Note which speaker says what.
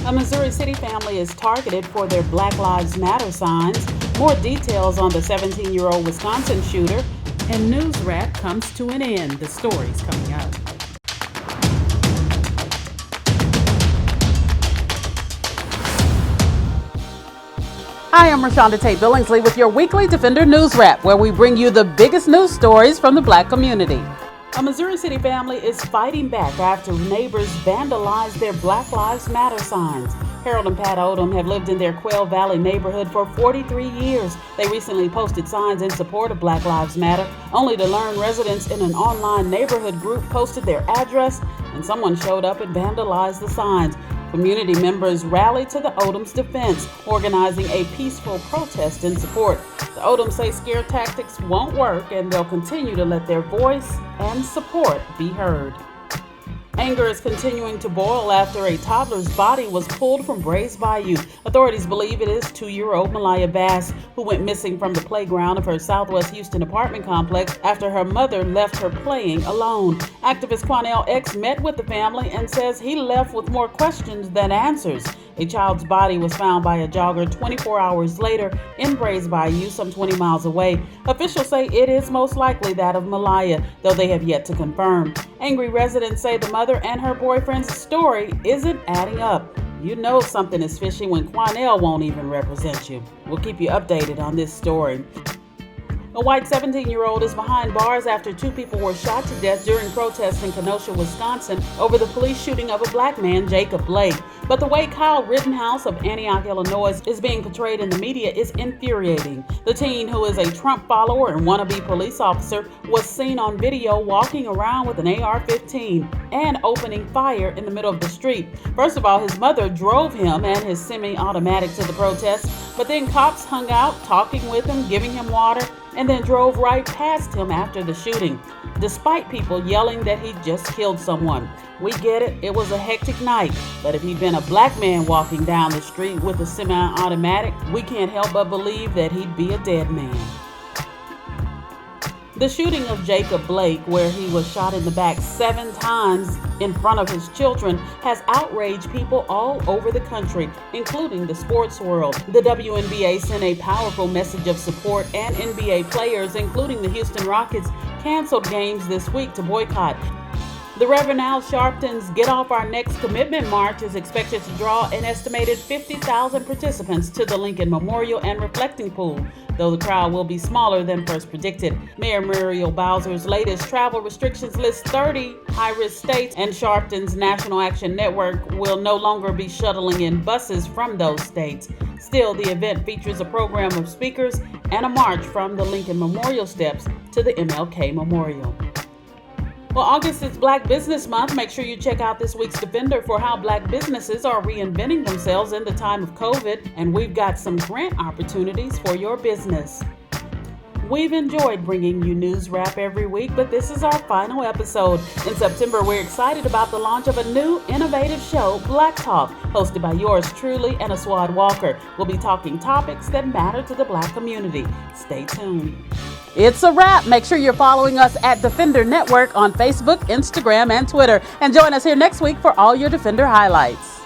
Speaker 1: A Missouri City family is targeted for their Black Lives Matter signs. More details on the 17-year-old Wisconsin shooter. And NewsWrap comes to an end. The story's coming up. Hi, I'm ReShonda Tate Billingsley with your weekly Defender News Wrap, where we bring you the biggest news stories from the Black community. A Missouri City family is fighting back after neighbors vandalized their Black Lives Matter signs. Harold and Pat Odom have lived in their Quail Valley neighborhood for 43 years. They recently posted signs in support of Black Lives Matter, only to learn residents in an online neighborhood group posted their address and someone showed up and vandalized the signs. Community members rallied to the Odoms' defense, organizing a peaceful protest in support. The Odoms say scare tactics won't work and they'll continue to let their voice and support be heard. Anger is continuing to boil after a toddler's body was pulled from Brazoria Bayou. Authorities believe it is 2-year-old Malaya Bass, who went missing from the playground of her Southwest Houston apartment complex after her mother left her playing alone. Activist Quanell X met with the family and says he left with more questions than answers. A child's body was found by a jogger 24 hours later in Brazoria Bayou, some 20 miles away. Officials say it is most likely that of Malaya, though they have yet to confirm. Angry residents say the mother and her boyfriend's story isn't adding up. You know something is fishy when Quanell won't even represent you. We'll keep you updated on this story. A white 17-year-old is behind bars after 2 people were shot to death during protests in Kenosha, Wisconsin over the police shooting of a black man, Jacob Blake. But the way Kyle Rittenhouse of Antioch, Illinois is being portrayed in the media is infuriating. The teen, who is a Trump follower and wannabe police officer, was seen on video walking around with an AR-15 and opening fire in the middle of the street. First of all, his mother drove him and his semi-automatic to the protest, but then cops hung out, talking with him, giving him water, and then drove right past him after the shooting, despite people yelling that he just killed someone. We get it, it was a hectic night, but if he'd been a black man walking down the street with a semi-automatic, we can't help but believe that he'd be a dead man. The shooting of Jacob Blake, where he was shot in the back 7 times in front of his children, has outraged people all over the country, including the sports world. The WNBA sent a powerful message of support, and NBA players, including the Houston Rockets, canceled games this week to boycott. The Rev Al Sharpton's Get Off Our Necks Commitment March is expected to draw an estimated 50,000 participants to the Lincoln Memorial and Reflecting Pool, though the crowd will be smaller than first predicted. Mayor Muriel Bowser's latest travel restrictions list 30 high-risk states, and Sharpton's National Action Network will no longer be shuttling in buses from those states. Still, the event features a program of speakers and a march from the Lincoln Memorial steps to the MLK Memorial. Well, August is Black Business Month. Make sure you check out this week's Defender for how Black businesses are reinventing themselves in the time of COVID, and we've got some grant opportunities for your business. We've enjoyed bringing you News Wrap every week, but this is our final episode. In September, we're excited about the launch of a new, innovative show, Black Talk, hosted by yours truly and Aswad Walker. We'll be talking topics that matter to the Black community. Stay tuned. It's a wrap. Make sure you're following us at Defender Network on Facebook, Instagram, and Twitter. And join us here next week for all your Defender highlights.